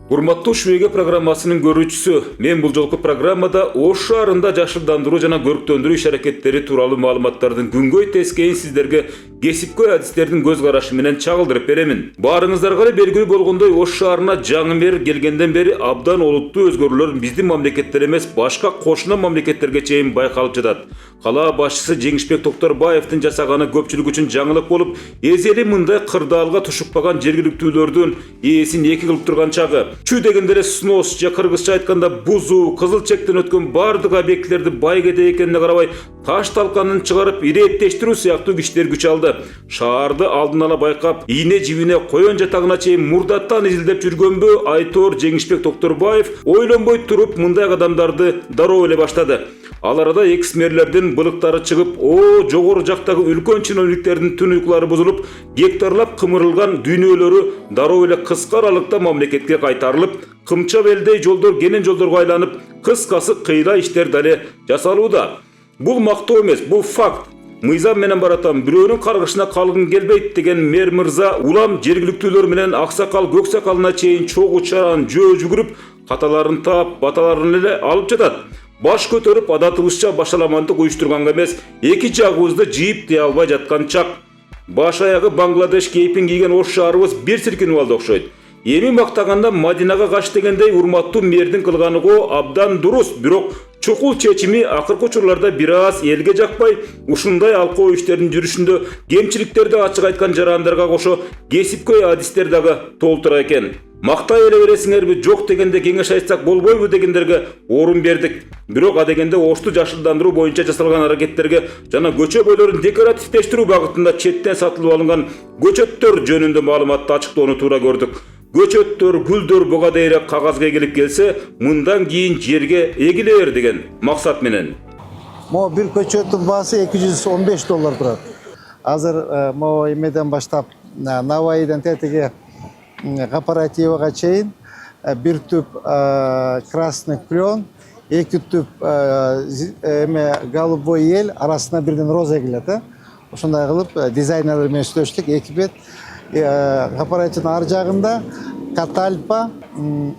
Урматтуу Швеге программасынын көрүүчүсү, мен бул жолку программада Ош шаарында жашылдандыруу жана көрктөндүрүү иш-аракеттери тууралуу маалыматтардын күнгөй тескейин сиздерге кесипкөй адистердин көз карашы менен чагылдырып беремин. Баарыңыздарга эле белгилүү болгондой, Ош шаарына жаңы мэр келгенден бери абдан олуттуу өзгөрүүлөр биздин мамлекеттер эмес, башка кошуна мамлекеттерге чейин байкалып жатат. Кала башчысы Жеңишбек Токторбаевдин жасаганы көпчүлүк үчүн жаңылык болуп, эзели мындай кырдаалга тушукпаган жергиликтүүлөрдүн ээсин эки кылып турган чагы. Чү дегенде эле снос же кыргызча айтканда бузуу, кызыл чектен өткөн бардык объектилерди бай кедей экенине карабай таш талканын чыгарып иреттештирүү сыяктуу киштер күч алды. Шаарды алдын ала байкап, ийне жибине коен жатагына чейин мурдаттан изилдеп жүргөнбү Айтор Жеңишбек Токторбаев ойлонбой туруп мындай кадамдарды дароо эле баштады. Ал арада экс-мэрлердин былыктары чыгып, жогору жактагы үлкөн чиновниктердин түн уйкулары бузулуп, гектарлап кымырылган дүйнөлөрү дароо эле кыска аралыкта мамлекетке кайтарылып, кымча белдей жолдор кенен жолдорго айланып, кыскасы кыйла иштер дале жасалууда. Бул мактоо эмес, бул факт. Мыйзам менен баратам, бирөөнүн каргышына калгын келбейт деген мэр мырза улам жергиликтүүлөр менен аксакал көксакалына чейин чогуу чаран жөө жүгүрүп, каталарын таап, баталарын эле алып жатат. Баш көтөрүп адатыбызча башаламандык уюштурганга эмес, эки жагыбызды жийип тыя албай жаткан чак. Баш аягы Бангладеш кейпин кийген Ош шаарыбыз бир силкинип алды окшойт. Эми мактаганда Мадинага каш дегендей урматтуу мэрдин кылганы абдан дурус, бирок чукул чечими акыркы учурларда бир аз элге жакпай, ушундай алкоо иштердин жүрүшүндө кемчиликтерди ачык айткан жарандарга кошо кесипкөй адистер дагы толтура экен. Мактай эле бересиңерби, жок дегенде кеңеш айтсак болбойбу дегендерге орун бердик. Бирок адегенде Ошту жашылдандыруу боюнча жасалган аракеттерге жана көчө бойлорун декоративдештирүү багытында четтен сатылып алынган көчөттөр жөнүндө маалыматты ачыктоону туура көрдүк. Көчөттөр, гүлдөр буга дейре кагазга эгилип келсе, мындан кийин жерге эгилер деген максат менен. Мо бир көчөттүн баасы $215 турат. Азыр мо эмеден баштап Навайдан тетиге кооперативага чейин бир түп красный клен, эки түп голубой ел арасына бирден роза эгилет. Ошондой кылып дизайнерлер менен сүйлөштүк. Эки бет кооперативдин ар жагында катальпа,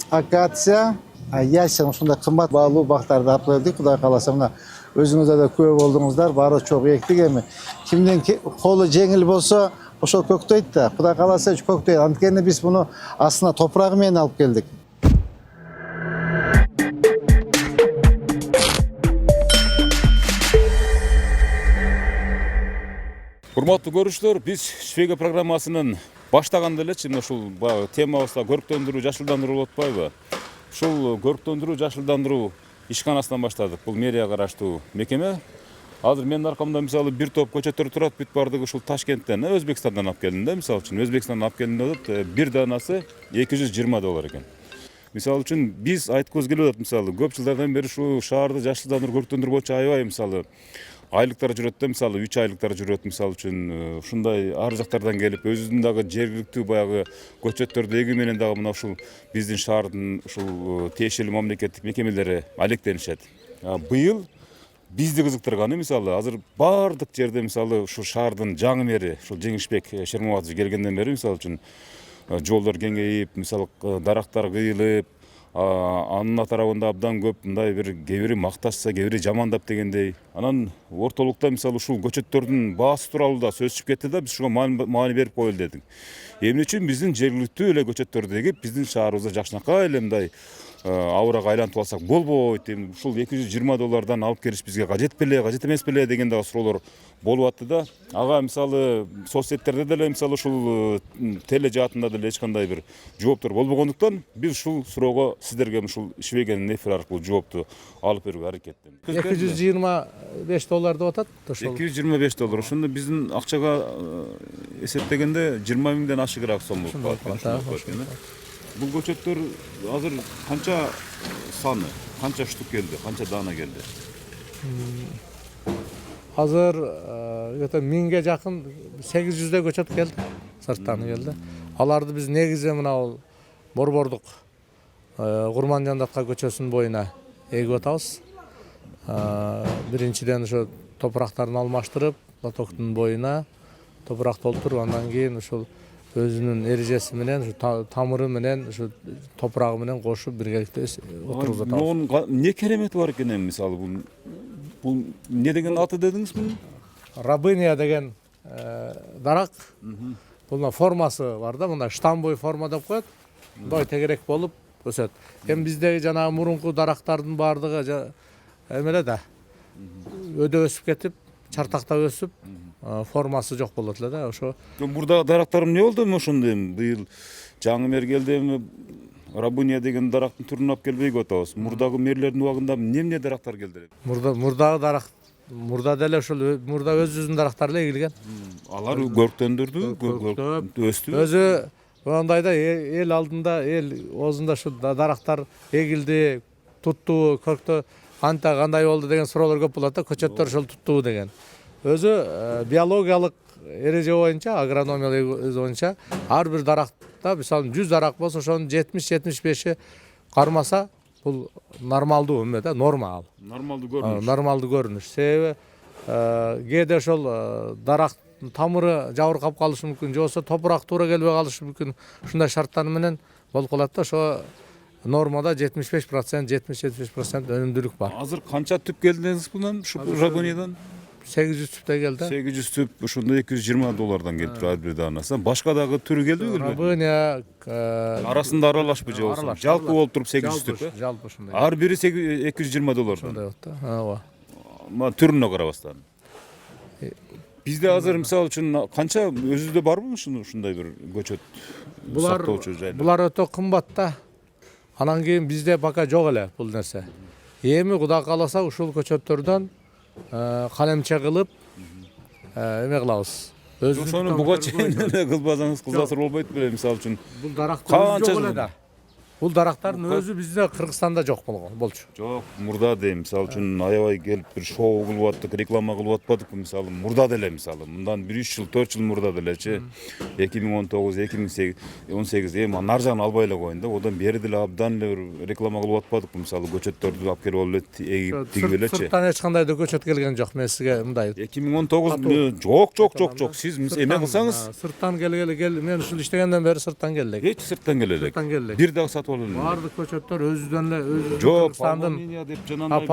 акация, ясен ошондой кымбат баалуу бактарды алып келдик. Кудай кааласа мына өзүңүздөр да күбө болдуңуздар. Баары чогуу эктик. Эми кимдин колу жеңил болсо ошол көктөйт да. Кудай кааласа көктөйт. Анткени биз муну астына топурагы менен алып келдик. Урматтуу көрүүчүлөр, биз Швеге программасынын баштаганда элечи ушул темабызда көрктөндүрүү, жашылдандыруу болуп атпайбы? Ушул көрктөндүрүү, жашылдандыруу ишканасынан баштадык. Бул мэрия караштуу мекеме. Азыр менин аркамда мисалы бир топ көчөттөр турат, бүт бардыгы ушул Ташкенттен, Өзбекстандан алып келдим да, мисалы үчүн. Өзбекстандан алып келдим деп, бир данасы $220 экен. Мисалы үчүн биз айткыбыз келип атат, мисалы көп жылдардан бери ушу шаарды жашылдандыруу, көрктөндүрүү боюнча аябай мисалы айлыктар жүрөт да, мисалы 3 айлыктар жүрөт, мисалы үчүн ушундай ар жактардан келип өзүнүн дагы жергиликтүү баягы көчөттөрдү эгүү менен дагы мына ушул биздин шаардын ушул тиешелүү мамлекеттик мекемелери алектенишет. Быйыл бизди кызыктырганы мисалы азыр бардык жерде мисалы ушул шаардын жаңы мэри ушул Жеңишбек Шермоватович келгенден бери мисалы үчүн жолдор кеңейип, мисалы дарактар кыйылып, анын тарабында абдан көп мындай бир кээ бири макташса, кээ бири жамандап дегендей. Анан ортолукта мисалы ушул көчөттөрдүн баасы тууралуу да сөз чыгып кетти да, биз ушуга маани берип коелу дедик. Эмне үчүн биздин жергиликтүү эле көчөттөрдү эгип, биздин шаарыбызда жакшынакай эле мындай аураға айлантып алсак болбойт. Ушул $220 алып келиш бизге кажет беле, кажет эмес беле деген дагы суроолор болуп атты да. Ага мисалы соцсеттерде деле мисалы ушул теле жаатында деле эч кандай бир жооптор болбогондуктан биз ушул суроого сиздерге ушул Швегенин эфир аркылуу жоопту алып берүүгө аракеттенdik. $225 деп атат. Ошол $225. Ошондо биздин акчага эсептегенде 20 миңден ашыгыраак сом болуп калат. Бул көчөттөр азыр канча саны, канча штук келди, канча дана келди? Азыр 1000ге жакын 800 көчөт келди, сырттан келди. Аларды биз негизи мына Борбордук Курманжандатка көчөсүнүн боюна эгип атабыз. Биринчиден ошо топурактарын алмаштырып, лотоктун боюна топурак толтуруп, андан кийин ушул өзүнүн эрежеси менен, тамыры менен, ушу топурагы менен кошуп биргеликте отургузуп атабыз. Bunun ne keremet var gene misal bu ne деген аты dediniz mi? Рабыня деген дарак. Бунун формасы бар да, мына штамбой форма деп коет. Мындай тегерек болуп өсөт. Эми биздеги жанагы мурунку дарактардын баардыгы эмеле да. Өдө өсүп кетип, чартактап өсүп, формасы жок болот эле да. Ошо Burada darактарым не болду ошондой быйыл жаңы мер келди Рабыня деген дарактын түрүн алып келбей атабыз. Мурдагы мерлердин убагында эмне дарактар келди? мурдагы дарак мурда деле ушул мурда өзүбүздүн дарактар эле эгилген. Алар көрктөндүрдү, өстү. Өзү андайда эл алдында, эл оозунда ушу дарактар эгилди, тутту, көрктө анта кандай болду деген суроолор көп болот да, көчөттөр ошол туттубу деген. Өзү биологиялык эреже боюнча, агрономиялык боюнча ар бир даракта, мисалы 100 дарак болсо, ошонун 70-75и кармаса, бул нормалдуу эме да, норма ал. Нормалдуу көрүнүш. Себеби кээде ошол дарак тамыры жабыркап калышы мүмкүн, же болбосо топурак туура келбей калышы мүмкүн. Ушундай шарттар менен болуп калат да, ошо нормада 75%, 70-75% өнүмдүүлүк бар. Азыр канча түп келдиңиз bundan şu Rabonia'dan? 800 түптө келди. 800 түп, ушунда $220 келип турат бир даанасы. Башка дагы түрү келдиби? Рабыня Арасында аралашпы же болсо. Жалпы болуп туруп 800 түп. жалпы ушундай. Ар бири $220. Ушундай болот да. Ооба. Ма түрүнө карабастан. Бизде азыр мисалы үчүн канча өзүдө барбы ушундай бир көчөт сактоочу жай? Булар өтө кымбат да. Анан кийин бизде пока жок эле бул нерсе. Эми Кудай кааласа ушул көчөттөрдөн калемче кылып эме кылабыз. Ошону буга чейин эле кылбасаңыз кыласыр болбойт беле мисалы үчүн. Бул дарактар жок эле да. Бул дарактардын өзү бизде Кыргызстанда жок болчу. Жок, мурда дейм, мисалы үчүн аябай келип бир шоу кылып аттык, реклама кылып атпадык мисалы. Мурда деле мисалы, мындан 1-3 жыл, 4 жыл мурда делечи. 2019-2018 эми нар жагын албай эле коюн да. Одан бери деле абдан эле бир реклама кылып атпадык мисалы, көчөттөрдү алып келип эле эгип тигип элечи. Сырттан эч кандай да көчөт келген жок. Мен сизге мындай 2019 жок. Сиз эме кылсаңыз, сырттан келгеле, мен ушул иштегенден бери сырттан келдик. эч сырттан келе элек. Сырттан келдик. Бир дагы сатып алып эле. Бардык көчөттөр өзүдөн эле, өзү Жок, Кыргызстандын деп жанагы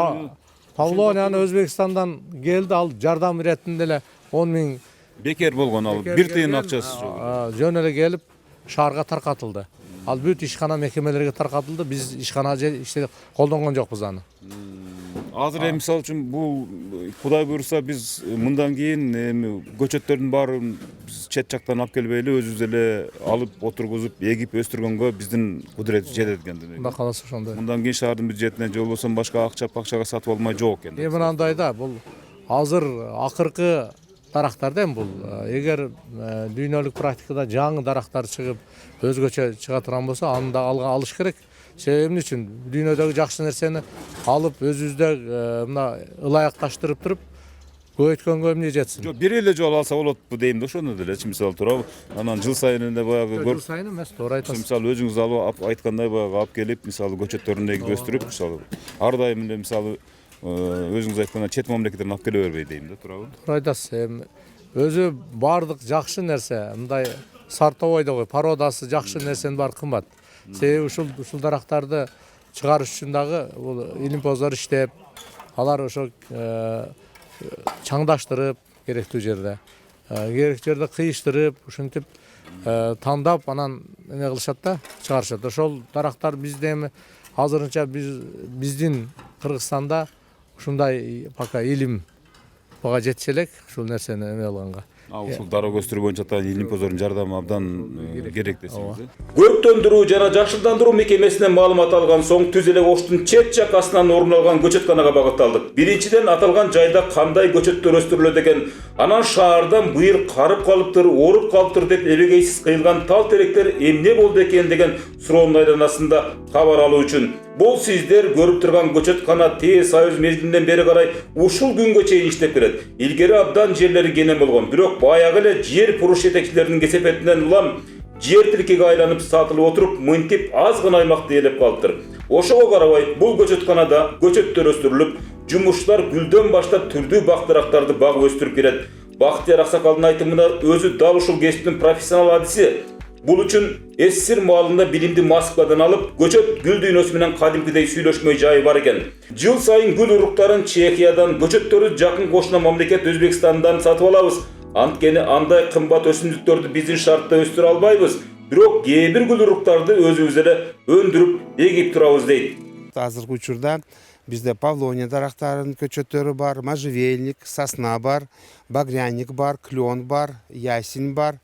Павлонияны Өзбекстандан келди, ал жардам иретинде эле 10 000 бекер болгон, ал 1 тыйын акчасы жок. Жөн эле келип шаарга таркатылды. Ал бүт ишкана мекемелерге таркатылды. Биз ишкана иште колдонгон жокпуз аны. Азыр эми мисалы үчүн бул Кудай буйруса биз мындан кийин эми көчөттөрдүн баарын чет жактан алып келбей эле өзүбүз эле алып отургузуп эгип өстүргөнгө биздин кудуретибиз жетет экен. Кудай кааласа ошондой. Мындан кийин шаардын бюджетине же болбосо башка акчага сатып алмай жок экен. Эми мындай да, бул азыр акыркы дарактар да эми бул. Эгер дүйнөлүк практикада жаңы дарактар чыгып өзгөчө чыга турган болсо, аны да алыш керек. Себеби эмне үчүн дүйнөдөгү жакшы нерсени алып өзүбүздө мына ылайыкташтырып туруп көбөйткөнгө эмне жетсин? Жок, бир эле жолу алса болот бу дейм да, ошону делечи мисалы туурабы. Анан жыл сайын эле баягы Жыл сайын эмес, туура айтасыз. мисалы өзүңүз алып айткандай баягы алып келип, мисалы көчөттөрүн эгип өстүрүп, мисалы ар дайым эле мисалы өзүңүз айткандай чет мамлекеттерден алып келе бербей дейм да, туурабы. Туура айтасыз. Эми өзү баардык жакшы нерсе, мындай сортовой деп кой, породасы жакшы нерсенин баары кымбат. Себеби ушул дарактарды чыгарыш үчүн дагы бул илимпоздор иштеп, алар ошо чаңдаштырып керектүү жерде, кыйыштырып, ушинтип тандап анан эме кылышат да, чыгарышат. Ошол дарактар бизде эми азырынча биздин Кыргызстанда ушундай пока илим буга жетише элек ушул нерсени эме кылганга. Ушул дарак өстүрүү боюнча да илимпоздордун жардамы абдан керек десеңиз. Көрктөндүрүү жана жакшылдандыруу мекемесинен маалымат алган соң түз эле оштун чет жак астынан орун алган көчөтканага багытталдык. Биринчиден аталган жайда кандай көчөттөр өстүрүлөт экен, анан шаардан быйыл карып калыптыр, ооруп калыптыр деп эбегейсиз кыйылган тал теректер эмне болду экен деген суроонун айланасында кабар алуу үчүн бул сиздер көрүп турган көчөткана тез союз мезгилинен бери карай ушул күнгө чейин иштеп келет. Илгери абдан жерлери кенен болгон, бирок баягы эле жер буруш жетекчилеринин кесепетинен улам жер тилкеге айланып сатылып отуруп, мынтип аз гана аймакты ээлеп калыптыр. Ошого карабай бул көчөтканада көчөттөр өстүрүлүп, жумушчулар гүлдөн баштап түрдүү бак-дарактарды багып өстүрүп келет. Бактияр Аксакалдын айтымында өзү дал ушул кесиптин профессионал адиси. Бул үчүн СССР маалында билимди Москвадан алып, көчөт гүл дүйнөсү менен кадимкидей сүйлөшмөй жайы бар экен. Жыл сайын гүл уруктарын Чехиядан, көчөттөрү жакын кошуна мамлекет Өзбекстандан сатып алабыз. Анткени андай кымбат өсүмдүктөрдү биздин шартта өстүрө албайбыз. Бирок кээ бир гүл уруктарды өзүбүз эле өндүрүп, эгип турабыз дейт. Азыркы учурда бизде павлония дарактарынын көчөттөрү бар, можжевельник, сосна бар, багряник бар, клен бар, ясень бар,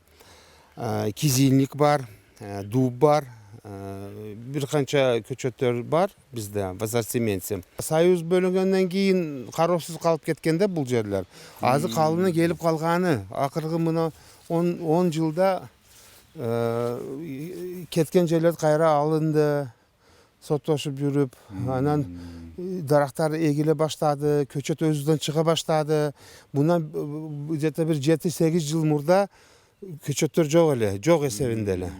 кизильник бар, дуб бар, бир канча көчөттөр бар бизде в ассортименте. Союз бөлүнгөндөн кийин кароосуз калып кеткенде бул жерлер. Азыр калыбына келип калганы, акыркы мына 10 жылда кеткен жерлер кайра алынды, соттошуп жүрүп, анан дарактар эгиле баштады, көчөт өзүдөн чыга баштады. Мындан где-то бир 7-8 жыл мурда көчөттөр жок эле, жок эсебинде эле.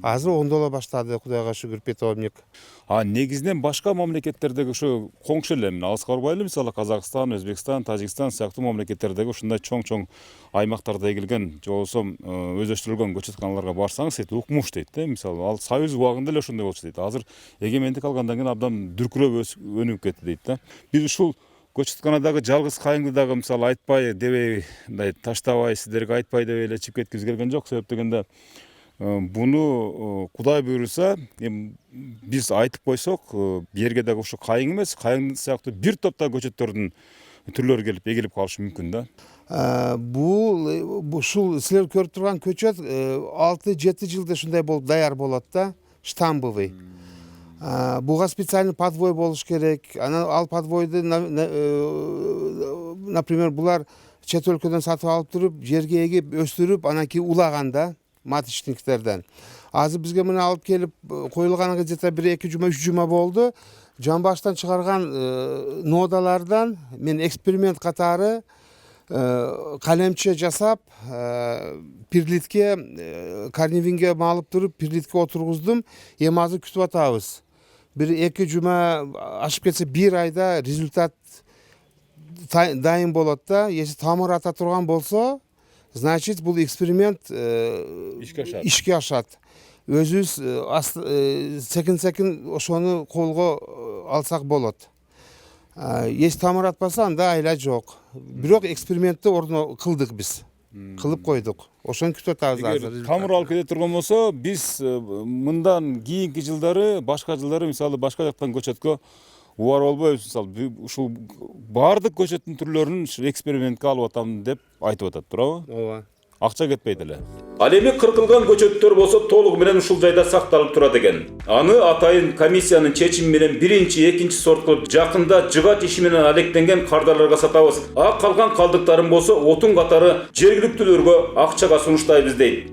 Азыр оңдола баштады, Кудайга шүгүр, питомник. Негизинен башка мамлекеттердеги ушу коңшу эле, алыска барбайлы, мисалы Казакстан, Өзбекстан, Тажикстан сыяктуу мамлекеттердеги ушундай чоң аймактарда эгилген, же болбосо өздөштүрүлгөн көчөтканаларга барсаңыз, укмуш дейт да, мисалы ал Союз убагында эле ошондой болчу дейт. Азыр эгемендик алгандан кийин абдан дүркүрөп өнүгүп кетти дейт да. Биз ушул көчөтканадагы жалгыз кайыңды дагы мисалы айтпай дебей, мындай таштабай, сиздерге айтпай деп эле чип кеткибиз келген жок. Себеп дегенде буну Кудай буйруса, биз айтып койсок, берге дагы ушу кайың эмес, кайың сыяктуу бир топта көчөттөрдүн түрлөрү келип эгилип калышы мүмкүн да. Ушул силер көрүп турган көчөт 6-7 жылда ушундай болуп даяр болот да, штамбовый. Буга специальный подвой болуш керек. Анан ал подвойду, например, булар чет өлкөдөн сатып алып туруп, жерге эгип, өстүрүп, анан кийин улаганда маточниктерден. Азыр бизге мына алып келип коюлганга где-то бир 2 жума, 3 жума болду. Жамбаштан чыгарган нодалардан мен эксперимент катары калемче жасап, пирлитке, карнивинге малып туруп, пирлитке отургуздум. Эми азыр күтүп атабыз. Бир 2 жума ашып кетсе 1 айда результат дайын болот да. Если тамыр ата турган болсо, значит бул эксперимент ишке ашат. Өзүбүз секин ошону колго алсак болот. Если тамыр атпаса, анда айла жок. Бирок экспериментти кылдык биз. Кылып койдук. Ошону күтүп атабыз азыр. Тамыр алып кете турган болсо, биз мындан кийинки жылдары, башка жылдары мисалы башка жактан көчөткө убар болбойбуз. Мисалы ушул баардык көчөттүн түрлөрүн экспериментке алып атам деп айтып атат, туурабы? Ооба. Акча кетпейт эле. Ал эми кыркылган көчөттөр болсо толугу менен ушул жайда сакталып турат экен. Аны атайын комиссиянын чечими менен 1-2 сорт кылып жакында жыгач иши менен алектенген кардарларга сатабыз. А калган калдыктарын болсо отун катары жергиликтүүлөргө акчага сунуштайбыз дейт.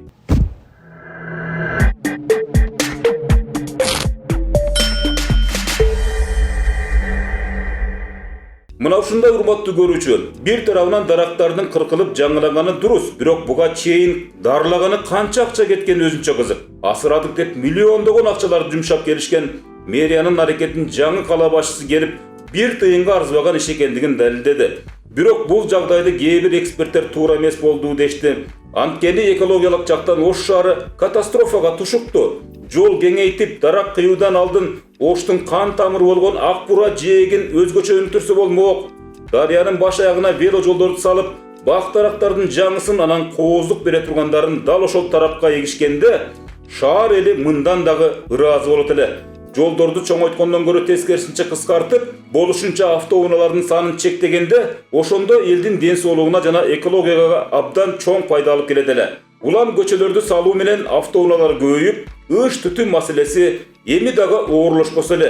Мына ушундай урматтуу көрүүчү, бир тарабынан дарактардын кыркылып жаңыланганы дурус, бирок буга чейин дарылаганы канча акча кеткени өзүнчө кызык. Асырадык деп миллиондогон акчаларды жумшап келишкен мэриянын аракетин жаңы кала башчысы келип, бир тыйынга арзыбаган иш экендигин далилдеди. Бирок бул жагдайды кээ бир эксперттер туура эмес болду дешти. Анткени экологиялык жактан Ош шаары катастрофага тушукту. Жол кеңейтип, дарак кыюудан алдын Оштун кан тамыры болгон ак бура жээгин өзгөчө өнүктүрсө болмок. Дарыянын баш аягына вело жолдорду салып, бак дарактардын жаңысын анан кооздук бере тургандарын дал ошол тарапка эгишкенде, шаар эли мындан дагы ыраазы болот эле. Жолдорду чоңойткондон көрө тескерисинче кыскартып, болушунча автоунаалардын санын чектегенде, ошондо элдин ден соолугуна жана экологияга абдан чоң пайда алып келет эле. Улам көчөлөрдү салуу менен автоунаалар көбөйүп, ыш түтүн маселеси эми дагы оорлошпосо эле.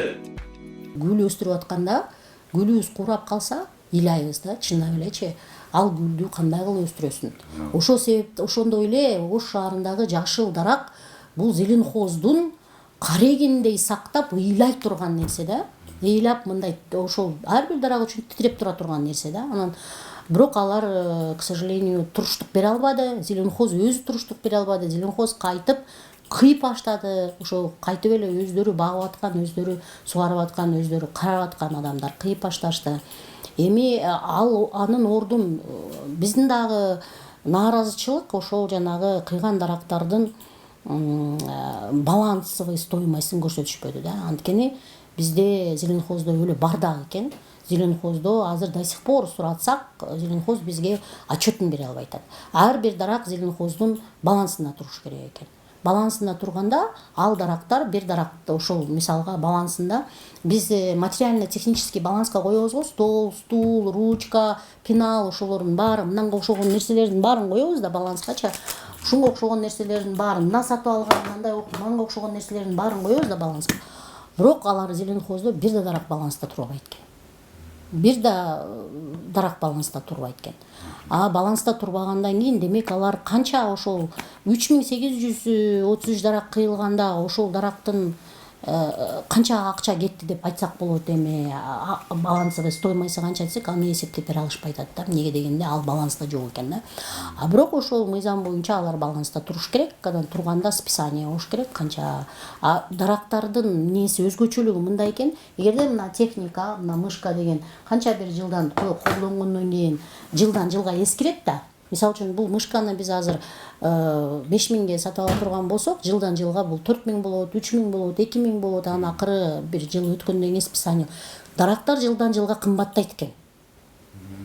Гүл өстүрүп атканда, гүлүбүз курап калса, ыйлайбыз да, чындап элечи. Ал гүлдү кандай кылып өстүрөсүң? Ошол себептен ошондой эле Ош шаарындагы жашыл дарак бул зеленхоздун карегиндей сактап ыйлай турган нерсе да. Ыйлап мындай ошол ар бир дарак үчүн титиреп тура турган нерсе да. Анан бирок алар, к сожалению, туруштук бере албады. Зеленхоз өзү туруштук бере албады. Зеленхоз кайтып кыйып баштады. Ошол кайтып эле өздөрү багып аткан, өздөрү сугарып аткан, өздөрү карап аткан адамдар кыйып башташты. эми ал анын ордун биздин дагы нааразычылык ошол жанагы кыйган дарактардын балансовый стоимостун көрсөтүшпөдү да. Анткени бизде зеленхоздо өлө бар дагы экен. Зеленхоздо азыр до сих пор суратсак, зеленхоз бизге отчетун бере албай атат. Ар бир дарак зеленхоздун балансында туруш керек экен. Балансында турганда ал дарактар бир даракты ошол мисалга балансында биз материально-технический баланска коебуз го, стол, стул, ручка, пенал ошолордун баары, мынанга окшогон нерселердин баарын коебуз да баланскачы. Ушунга окшогон нерселердин баарын, мына сатып алган, мындай мынга окшогон нерселердин баарын коебуз да баланска. Бирок алар зеленхоздо бир да дарак баланста турбайт экен. Бир да дарак баланста турбайт экен. Баланста турбагандан кийин демек алар канча ошол 3833 дарак кыйылганда ошол дарактын канча акча кетти деп айтсак болот. Эми балансовый стоимости канча десек аны эсептеп бере алышпай атат да. Эмнеге дегенде ал баланста жок экен да. Бирок ошол мыйзам боюнча алар баланста туруш керек. Анан турганда списание болуш керек канча. Дарактардын несі өзгөчөлүгү мындай экен. Эгерде мына техника, мына мышка деген канча бир жылдан колдонгондон кийин жылдан жылга эскирет да. Мисалы үчүн бул мышканы биз азыр 5000ге сатып ала турган болсок, жылдан жылга бул 4000 болот, 3000 болот, 2000 болот. Анан акыры бир жыл өткөндөн кийин списание. Дарактар жылдан жылга кымбаттайт экен.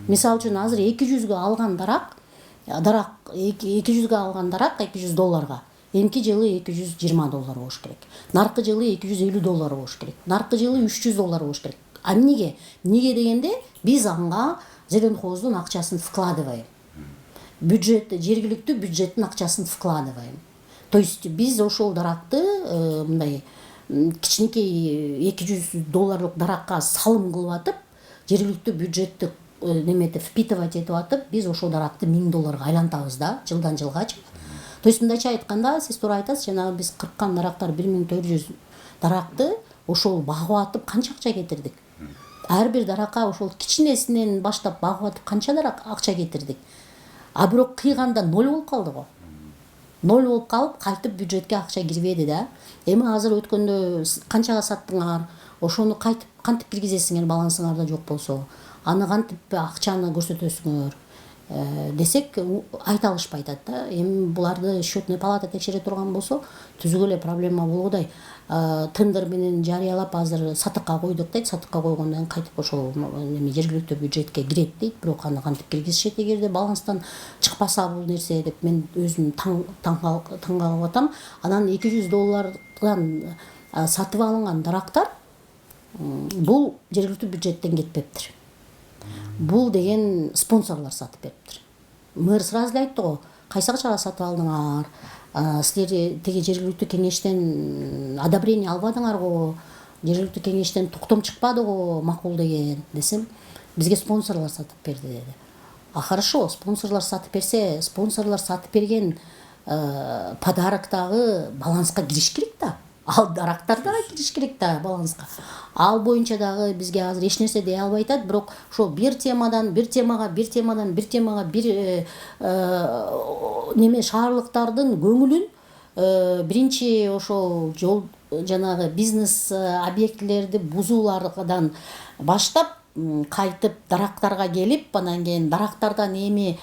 Мисалы үчүн азыр 200га алган дарак 200га алган дарак $200. Эмки жылы $220 болуш керек. Наркы жылы $250 болуш керек. Наркы жылы $300 болуш керек. Эмнеге? Эмнеге дегенде биз анга зеленхоздун акчасын вкладываем. Жергиликтүү бюджеттин акчасын вкладываем. То есть биз ошол даракты мындай кичинекей $200 даракка салым кылып атып, жергиликтүү бюджетти неметип впитывать этип атып, биз ошол даракты $1000 айлантабыз да, жылдан жылгачы. То есть мындайча айтканда, сиз туура айтасыз, жанагы биз кырккан дарактар 1400 даракты ошол багып атып канча акча кетирдик. Ар бир даракка ошол кичинесинен баштап багып атып канча дарак акча кетирдик. Бирок кыйганда 0 болуп калды го. 0 болуп калып, кайтып бюджетке акча кирбеди да. Эми азыр өткөндө канчага саттыңар, ошону кантип киргизесиңер балансыңарда жок болсо, аны кантип акчаны көрсөтөсүңөр десек айта алышпай атат да. Эми буларды счетный палата текшере турган болсо, түзүгө эле проблема болгодай. Тендер менен жарыялап азыр сатыкка койдук дейт. Сатыкка койгондон кайтып ошол жергиликтүү бюджетке кирет дейт. Бирок аны кантип киргизишет эгерде баланстан чыкпаса бул нерсе деп мен өзүм таң калып атам. Анан $200 сатып алынган дарактар бул жергиликтүү бюджеттен кетпептир. Бул деген спонсорлор сатып бериптир. Мэр сразу эле айтты го, кайсы акчага сатып алдыңар? Силер теги жергиликтүү кеңештен одобрение албадыңар го, жергиликтүү кеңештен токтом чыкпады го макул деген десем, бизге спонсорлор сатып берди деди. Хорошо, спонсорлор сатып берсе, спонсорлор сатып берген подароктагы баланска кириш керек да. Ал дарактар да кириш керек да баланска. Ал боюнча дагы бизге азыр эч нерсе дей албай атат, бирок ошо бир темага бир неме шаарлыктардын көңүлүн биринчи ошол жол жанагы бизнес объектилерди бузуулардан баштап кайтып дарактарга келип, анан кийин дарактардан эми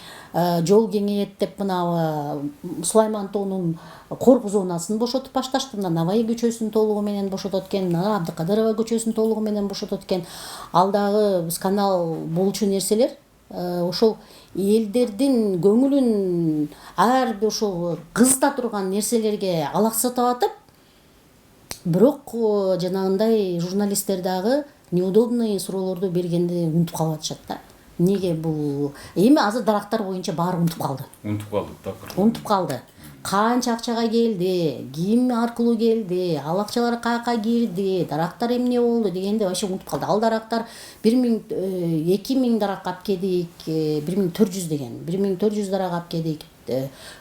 жол кеңейет деп мына Сулайман тоонун корпу зонасын бошотуп башташты. Мына Наваи көчөсүн толугу менен бошотот экен, мына Абдыкадырова көчөсүн толугу менен бошотот экен. Ал дагы скандал болчу нерселер. Ошол элдердин көңүлүн ар бир ошол кызыта турган нерселерге алаксатып атып, бирок жанагындай журналисттер дагы неудобный суроолорду бергенди унутуп калып атышат да. Неге бул? Эми азыр дарактар боюнча баары унутуп калды. Унутуп калды. Канча акчага келди, ким аркылуу келди, ал акчалар каяка кирди, дарактар эмне болду дегенде вообще унутуп калды. Ал дарактар 2000 дарак алып келдик, 1400 деген. 1400 дарак алып келдик.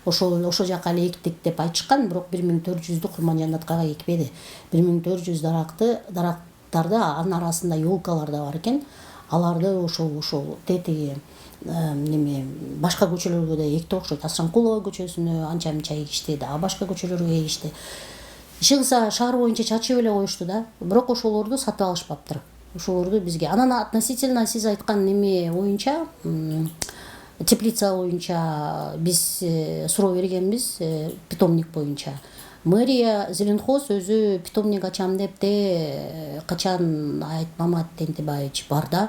Ошо жака эле эктик деп айтышкан, бирок 1400'дү Курманжаннаткага экпеди. 1400 дарактарда анын арасында ёлкалар да бар экен. Аларды ошол тетиги неме башка көчөлөргө да экти окшойт. Асранкулова көчөсүнө анча-мынча эгишти да, башка көчөлөргө эгишти. Иши кылса шаар боюнча чачып эле коюшту да. Бирок ошолорду сатып алышпаптыр. ошолорду бизге анан относительно сиз айткан неме боюнча, теплица боюнча биз суроо бергенбиз, питомник боюнча. Мэрия Зеленхоз өзү питомник ачам деп качан Айтмамат Тентебаевич барда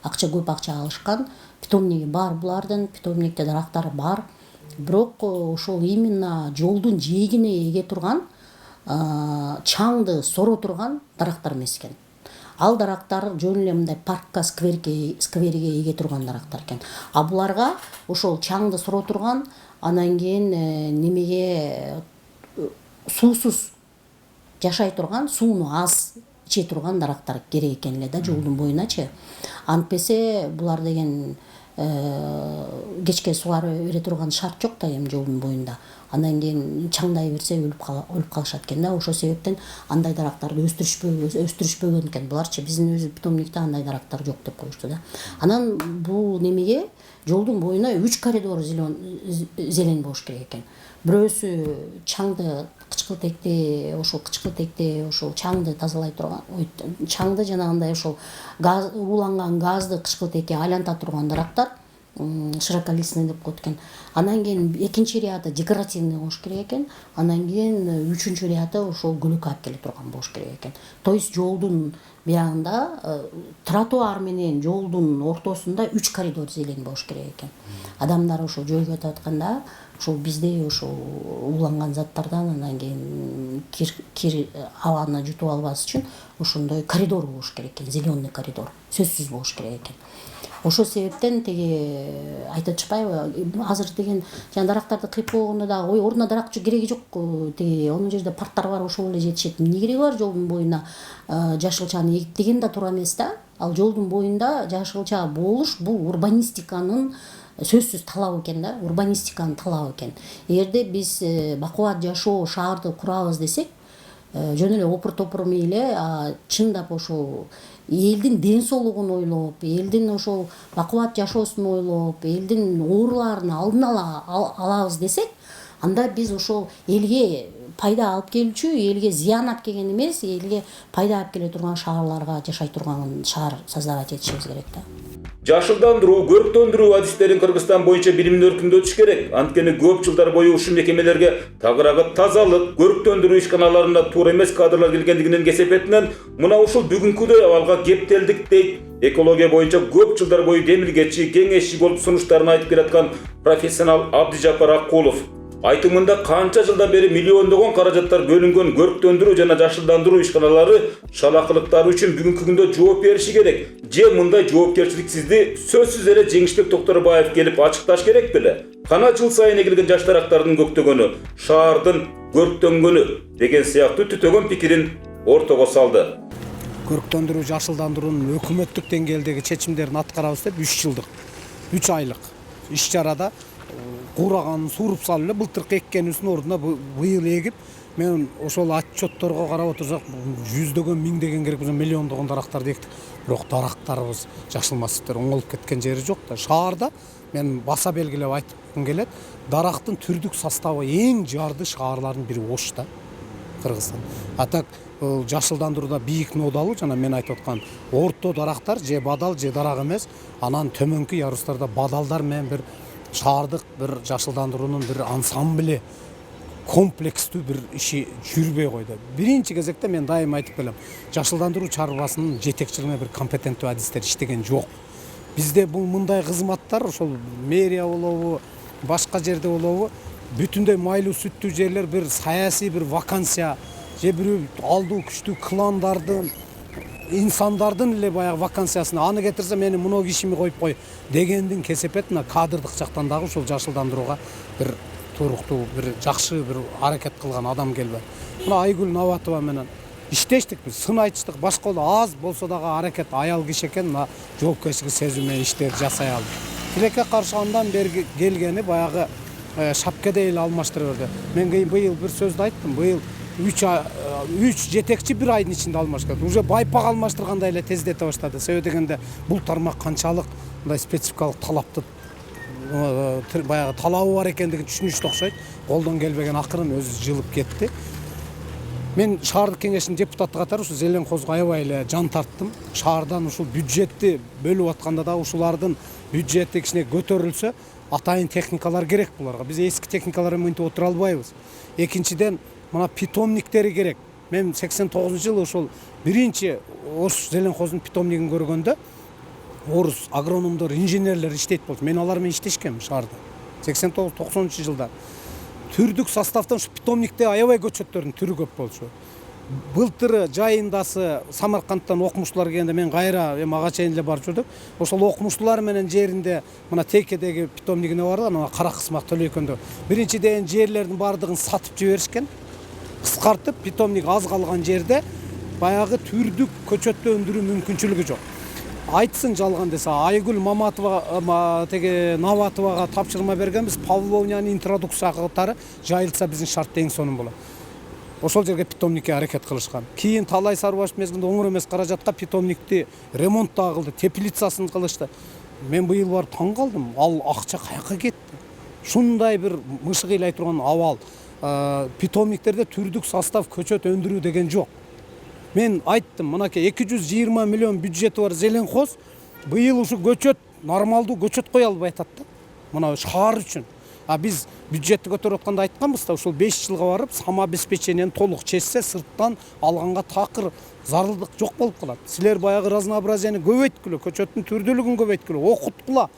көп акча алышкан. Питомниги бар булардын, питомникте дарактары бар. Бирок ошол именно жолдун жээгине эге турган, чаңды соро турган дарактар эмес экен. Ал дарактар жөн эле мындай паркка, скверге эге турган дарактар экен. А буларга ошол чаңды соро турган, анан кийин немеге суусуз жашай турган, сууну аз иче турган дарактар керек экен эле да жолдун боюначы. Антпесе булар деген кечке сугарып бере турган шарт жок да эми жолдун боюнда. Андан кийин чаңдай берсе өлүп калышат экен да. Ошол себептен андай дарактарды өстүрүшпөгөн экен. Буларчы биздин өз питомникте андай дарактар жок деп коюшту да. Анан бул немеге жолдун боюна 3 коридор зелень болуш керек экен. Бирөөсү чаңды кычкылтекти ошол чаңды тазалай турган, чаңды жанагындай ошол газ ууланган газды кычкылтекке айланта турган дарактар, широколистный деп коет экен. Анан кийин экинчи ряды декоративный болуш керек экен. Анан кийин үчүнчү ряды ошол көлөккө алып келе турган болуш керек экен. То есть жолдун биягында тротуар менен жолдун ортосунда 3 коридор зелень болуш керек экен. Адамдар ошол жолго өтүп атканда ошол бизде ошол ууланган заттардан анан кийин кир абаны жутуп албас үчүн ошондой коридор болуш керек экен, зеленый коридор сөзсүз болуш керек экен. Ошол себептен теги айтып атышпайбы, азыр деген жана дарактарды кыйып койгондо да ой ордуна дарак кереги жок, теги онун жерде парктар бар, ошол эле жетишет. Эмне кереги бар жолдун боюна жашылчаны эгип деген да туура эмес да. Ал жолдун боюнда жашылча болуш бул урбанистиканын сөзсүз талабы экен да, урбанистиканын талабы экен. Эгерде биз бакубат жашоо шаарды курабыз десек, жөн эле опур-топур мейли, чындап ошол элдин ден соолугун ойлоп, элдин ошол бакубат жашоосун ойлоп, элдин ооруларын алдын алабыз десек, анда биз ошол элге пайда алып келүүчү, элге зыян алып келген эмес, элге пайда алып келе турган шаарларга жашай турган шаар создавать этишибиз керек да. Жашылдандыруу, көрктөндүрүү адистерин Кыргызстан боюнча биримдүү өркүндөтүш керек. Анткени көп жылдар бою ушул мекемелерге тагыраагы тазалык, көрктөндүрүү ишканаларына туура эмес кадрлар келгендигинин кесепетинен мына ушул бүгүнкүдөй абалга кептелдик дейт экология боюнча көп жылдар бою демилгечи, кеңешчи болуп сунуштарын айтып келаткан профессионал Абдижапар Акулов. Айтымында канча жылдан бери миллиондогон каражаттар бөлүнгөн көрктөндүрүү жана жашылдандыруу ишканалары шалакылыктары үчүн бүгүнкү күндө жооп бериши керек. Же мындай жоопкерчиликсизди сөзсүз эле Жеңишбек Токторбаев келип ачыкташ керек беле? Кана жыл сайын эгилген жаш дарактардын көктөгөнү, шаардын көрктөнгөнү деген сыяктуу түтөгөн пикирин ортого салды. Көрктөндүрүү, жашылдандыруунун өкмөттүк деңгээлдеги чечимдерин аткарабыз деп 3 жылдык, 3 айлык иш чарада куураганын сууруп салып эле былтыркы эккенибиздин ордуна быйыл эгип, мен ошол отчетторго карап отурсак, жүздөгөн, миңдеген керек болсо миллиондогон дарактарды эктик. Бирок дарактарыбыз жашылмасыптыр, оңолуп кеткен жери жок да. Шаарда мен баса белгилеп айткым келет, дарактын түрдүк составы эң жарды шаарлардын бири Ош да, Кыргызстан. А так жашылдандырууда бийик нодалуу жана мен айтып аткан орто дарактар же бадал же дарак эмес, анан төмөнкү ярустарда бадалдар менен бир шаардык бир жашылдандыруунун бир ансамбле, комплекстүү бир иши жүрбөй койду. Биринчи кезекте мен дайым айтып келем, жашылдандыруу чарбасынын жетекчилигине бир компетенттүү адистер иштеген жок. Бизде бул мындай кызматтар ошол мэрия болобу, башка жерде болобу, бүтүндөй майлуу сүттүү жерлер бир саясий бир вакансия же бирөө алдуу күчтүү кландардын, инсандардын эле баягы вакансиясына аны кетирсе мени мына кишими коюп кой дегендин кесепетине кадрдык жактан дагы ушул жашылдандырууга бир туруктуу, бир жакшы бир аракет кылган адам келбейт. Мына Айгүл Наватова менен иштештик биз, сын айтыштык, башка аз болсо дагы аракет аял киши экен, мына жоопкерчилик сезими менен иштерди жасай алды. Тилекке каршы андан бери келгени баягы шапкеде эле алмаштыра берди. Мен быйыл бир сөздү айттым, быйыл 3 жетекчи bir айдын ичинде алмаштырды. Уже байпак алмаштыргандай эле тездете баштады. Себеби дегенде бул тармак канчалык мындай спецификалык талапты баягы талабы бар экендигин түшүнүштү окшойт. Колдон келбеген акырын өзү жылып кетти. Мен шаардык кеңештин депутаты катары ушу Зеленкозго аябай эле жан тарттым. Шаардан ушул бюджетти бөлүп атканда да ушулардын бюджети кичине көтөрүлсө, атайын техникалар керек буларга. Биз эски техникалар менен мынтип отура албайбыз. Экинчиден, мына питомниктери керек. Мен 89-жылы ошол биринчи Ош Зеленкоздун питомнигин көргөндө орус агрономдор, инженерлер иштейт болчу. Мен алар менен иштешкем шаарда. 89-90-жылдар. Түрдүк составтан ушу питомникте аябай көчөттөрдүн түрү көп болчу. Былтыры жайындасы Самаркандтан окумуштуулар келгенде мен кайра ага чейин эле барып жүрдүк. Ошол окумуштуулар менен жеринде мына Текедеги питомнигине барды, ана Кара Кысмак Төлөйкөндө. Биринчиден жерлердин бардыгын сатып жиберишкен. Кыскартып, питомник аз калган жерде баягы түрдүк көчөттү өндүрүү мүмкүнчүлүгү жок. Айтсын жалган десе, Айгүл Маматова теге Наватовага тапшырма бергенбиз, Павловнянын интродукция катары жайылса биздин шарт эң сонун болот. Ошол жерге питомникке аракет кылышкан. Кийин талай сарбаш мезгилинде оңор эмес каражатка питомникти ремонт да кылды, теплицасын кылышты. Мен быйыл барып таң калдым. Ал акча каяка кетти? Шундай бир мышыгыйлай турган абал. Питомниктерде түрдүк состав көчөт өндүрүү деген жок. Мен айттым, мынакей 220 миллион бюджети бар Зеленкоз быйыл ушу көчөт, нормалдуу көчөт кое албай атат да. Мына шаар үчүн. Биз бюджетти көтөрүп атканда айтканбыз да, ушул 5 жылга барып самообеспечениени толук чечсе, сырттан алганга такыр зарылдык жок болуп калат. Силер баягы разнообразияны көбөйткүлө, көчөттүн түрдүүлүгүн көбөйткүлө, окуткула.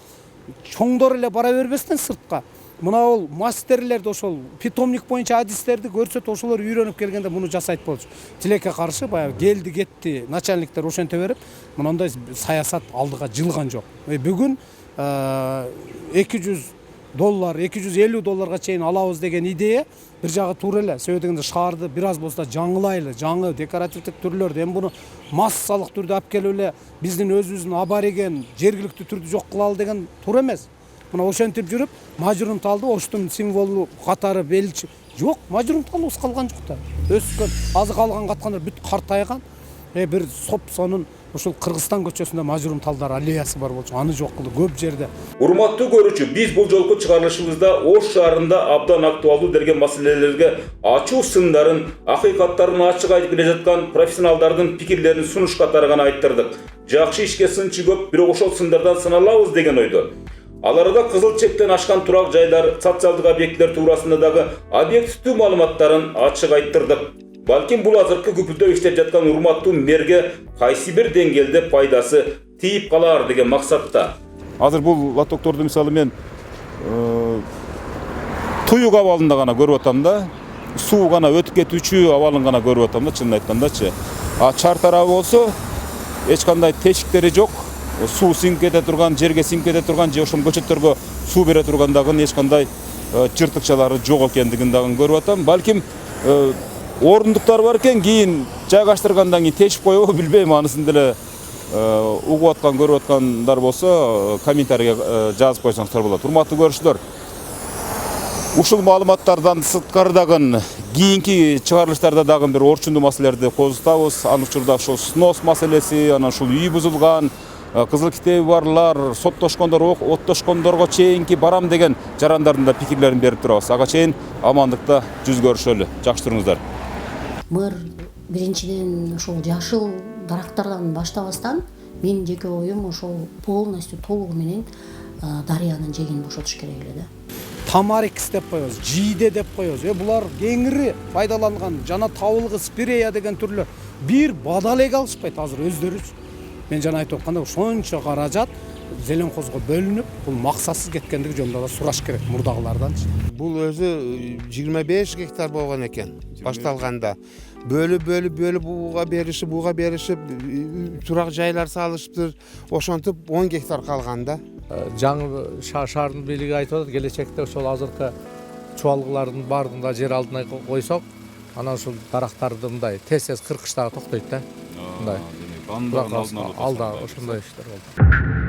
Чоңдор эле бара бербестен сыртка. Мына ол мастерлерди ошол питомник боюнча адистерди көрсөтүп, ошолор үйрөнүп келгенде муну жасайт болчу. Тилекке каршы баягы келди кетти начальниктер ошентип берип, мындай саясат алдыга жылган жок. Бүгүн $200, $250 чейин алабыз деген идея бир жагы туура эле. Себеби дегенде шаарды бир аз болсо жаңылайлы, жаңы декоративдик түрлөрдү, эми буну массалык түрдө алып келип эле биздин өзүбүздүн абориген жергиликтүү түрдү жок кылалы деген туура эмес. Мына ошентип жүрүп, мажрумталды Оштун символу катары белчи жок, мажрумталыбыз калган жок да. Өскөн, азык алган каткандар бүт картайган. Бир соп-сонун ушул Кыргызстан көчөсүндө мажрумталдар аллеясы бар болчу, аны жок кылды көп жерде. Урматтуу көрүүчү, биз бул жолку чыгарылышыбызда Ош шаарында абдан актуалдуу деген маселелерге ачуу сындарын, акыйкаттарын ачык айтып келе жаткан профессионалдардын пикирлерин сунуш катары гана айттырдык. Жакшы ишке сынчы көп, бирок ошол сындардан сыналабыз деген ойдо. Аларда кызыл чектен ашкан турак жайлар, социалдык объекттер туурасында дагы объективдүү маалыматтарын ачык айттырдык. Балким бул азыркы күпүлдө иштеп жаткан урматтуу мэрге кайсы бир деңгээлде пайдасы тийип калар деген максатта. Азыр бул лотокторду мисалы мен туюк абалында гана көрүп атам да, суу гана өтүп кетүүчү абалын гана көрүп атам да, чынын айткандачы. Чар тарабы болсо эч кандай тешиктери жок. Суу сиңип кете турган, жерге сиңип кете турган же ошол көчөттөргө суу бере тургандагы эч кандай жыртыкчалары жок экендигин дагы көрүп атам. Балким орундуктар бар экен, кийин жайгаштыргандан кийин тешип коебу билбейм, анысын деле угуп аткан, көрүп аткандар болсо комментарийге жазып койсоңуздар болот. Урматтуу көрүүчүлөр, ушул маалыматтардан сырткары дагы кийинки чыгарылыштарда дагы бир орчундуу маселелерди козутабыз. Аны учурда ошол снос маселеси, анан ушул үй бузулган, кызыл китеби барлар, соттошкондор, оттошкондорго чейинки барам деген жарандардын да пикирлерин берип турабыз. Ага чейин амандыкта жүз көрүшөлү. Жакшы туруңуздар. Мыр биринчиден ошол жашыл дарактардан баштабастан менин жеке оюм ошол полностью толугу менен дарыянын жегин бошотуш керек эле да. Тамарикс деп коебуз, жийде деп коебуз. Булар кеңири пайдаланган жана табылгы спирея деген түрлөр бир бада эле алышпайт азыр өздөрү. Мен жана айтып атканда ошончо каражат Зеленкозго бөлүнүп, бул максатсыз кеткендиги жөнүндө да сураш керек мурдагылардан. Бул өзү 25 гектар болгон экен башталганда. Бөлүп буга беришип, турак жайлар салышыптыр. Ошентип 10 гектар калган да. Жаңы шаардын бийлиги айтып атат, келечекте ошол азыркы чубалгылардын баардыгын да жер алдына койсок, анан ушул дарактарды мындай тез кыркыштагы токтойт да. Мындай. Алда ошондой иштер болду.